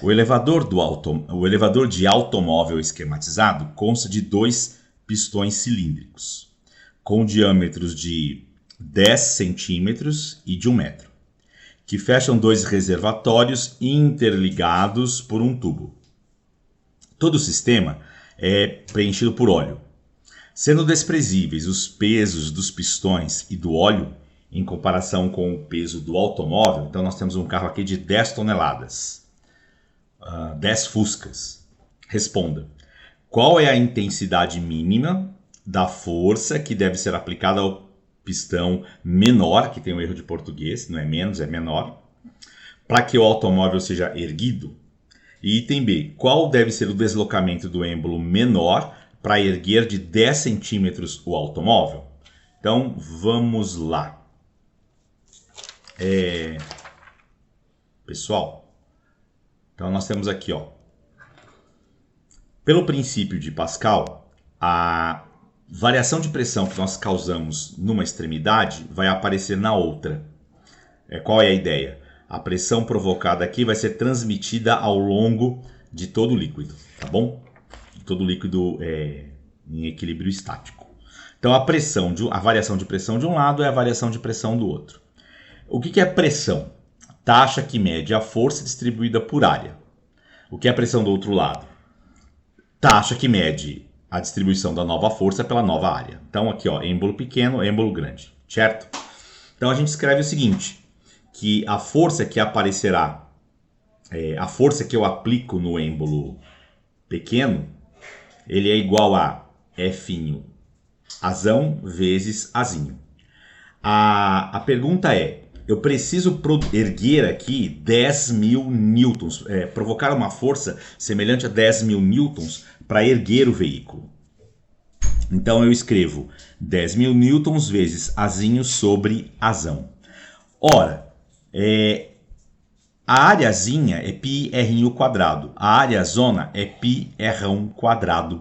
O elevador de automóvel esquematizado consta de dois pistões cilíndricos, com diâmetros de 10 centímetros e de 1 metro, que fecham dois reservatórios interligados por um tubo. Todo o sistema é preenchido por óleo, sendo desprezíveis os pesos dos pistões e do óleo em comparação com o peso do automóvel. Então nós temos um carro aqui de 10 toneladas, 10 Fuscas. Responda: qual é a intensidade mínima da força que deve ser aplicada ao pistão menor, que tem um erro de português, não é menos, é menor, para que o automóvel seja erguido? E item B, qual deve ser o deslocamento do êmbolo menor para erguer de 10 centímetros o automóvel? Então, vamos lá. Pessoal, então nós temos aqui, pelo princípio de Pascal, a variação de pressão que nós causamos numa extremidade vai aparecer na outra. Qual é a ideia? A pressão provocada aqui vai ser transmitida ao longo de todo o líquido, tá bom? Todo o líquido em equilíbrio estático. Então a variação de pressão de um lado é a variação de pressão do outro. O que é pressão? Taxa que mede a força distribuída por área. O que é pressão do outro lado? Taxa que mede a distribuição da nova força pela nova área. Então aqui, êmbolo pequeno, êmbolo grande, certo? Então a gente escreve o seguinte, que a força que aparecerá, a força que eu aplico no êmbolo pequeno, ele é igual a F azão vezes Azinho. A pergunta é, eu preciso erguer aqui 10 mil newtons, provocar uma força semelhante a 10 mil newtons para erguer o veículo. Então eu escrevo 10 mil newtons vezes Azinho sobre Azão. Ora, a áreazinha é πr², a área zona é πr².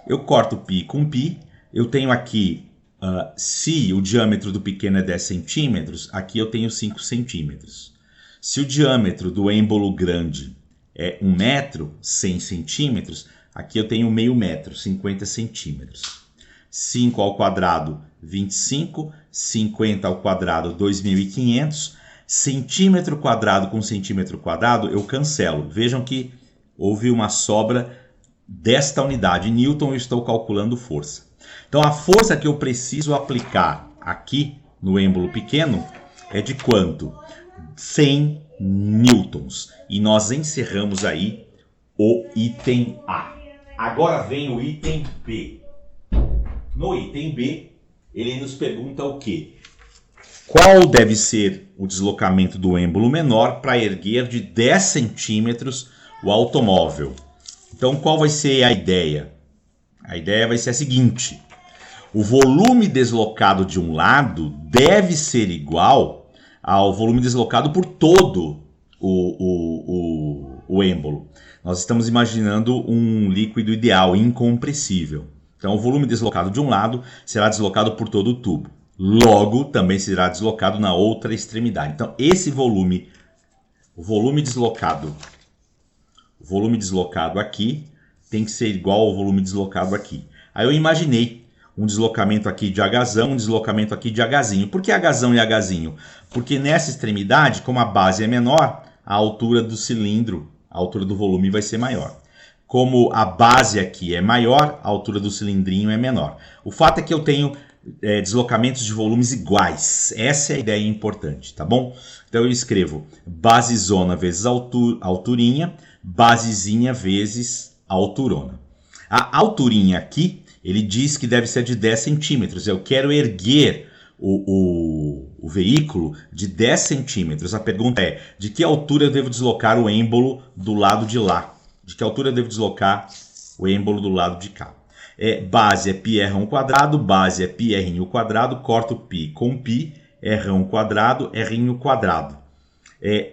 Eu corto π com π, eu tenho aqui, se o diâmetro do pequeno é 10 centímetros, aqui eu tenho 5 centímetros. Se o diâmetro do êmbolo grande é 1 metro, 100 centímetros, aqui eu tenho meio metro, 50 centímetros. 5 ao quadrado, 25, 50 ao quadrado, 2.500, centímetro quadrado com centímetro quadrado, eu cancelo. Vejam que houve uma sobra desta unidade. Em Newton eu estou calculando força. Então a força que eu preciso aplicar aqui no êmbolo pequeno é de quanto? 100 newtons. E nós encerramos aí o item A. Agora vem o item B. No item B, ele nos pergunta o quê? Qual deve ser o deslocamento do êmbolo menor para erguer de 10 centímetros o automóvel? Então, qual vai ser a ideia? A ideia vai ser a seguinte. O volume deslocado de um lado deve ser igual ao volume deslocado por todo o êmbolo. Nós estamos imaginando um líquido ideal, incompressível. Então, o volume deslocado de um lado será deslocado por todo o tubo. Logo, também será deslocado na outra extremidade. Então, esse volume, o volume deslocado aqui tem que ser igual ao volume deslocado aqui. Aí eu imaginei um deslocamento aqui de Hzão, um deslocamento aqui de Hzinho. Por que Hzão e Hzinho? Porque nessa extremidade, como a base é menor, a altura do cilindro, a altura do volume vai ser maior. Como a base aqui é maior, a altura do cilindrinho é menor. O fato é que eu tenho deslocamentos de volumes iguais. Essa é a ideia importante, tá bom? Então eu escrevo basezona vezes alturinha, basezinha vezes alturona. A alturinha aqui, ele diz que deve ser de 10 centímetros. Eu quero erguer o veículo de 10 centímetros. A pergunta é, de que altura eu devo deslocar o êmbolo do lado de lá? De que altura eu devo deslocar o êmbolo do lado de cá? Base é πr², base é πr², corto π com π, r² r².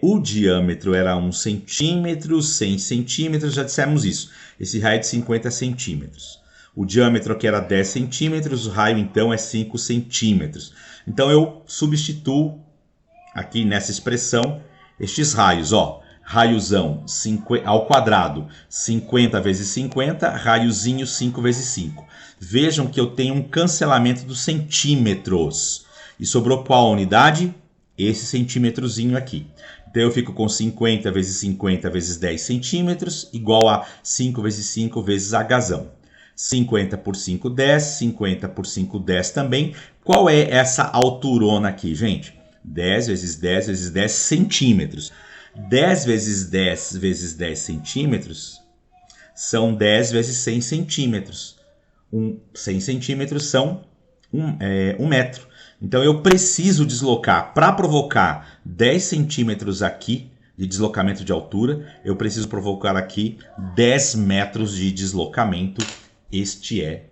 O diâmetro era 1 centímetro, 100 centímetros, já dissemos isso. Esse raio é de 50 centímetros. O diâmetro aqui era 10 centímetros, o raio então é 5 centímetros. Então eu substituo aqui nessa expressão estes raios. raiozão ao quadrado, 50 vezes 50, raiozinho 5 vezes 5. Vejam que eu tenho um cancelamento dos centímetros. E sobrou qual unidade? Esse centímetrozinho aqui. Então eu fico com 50 vezes 50 vezes 10 centímetros, igual a 5 vezes 5 vezes Hzão. 50 por 5, 10. 50 por 5, 10 também. Qual é essa alturona aqui, gente? 10 vezes 10 vezes 10 centímetros. 10 vezes 10 vezes 10 centímetros são 10 vezes 100 centímetros. 100 centímetros são 1 metro. Então eu preciso deslocar, para provocar 10 centímetros aqui de deslocamento de altura, eu preciso provocar aqui 10 metros de deslocamento. Este é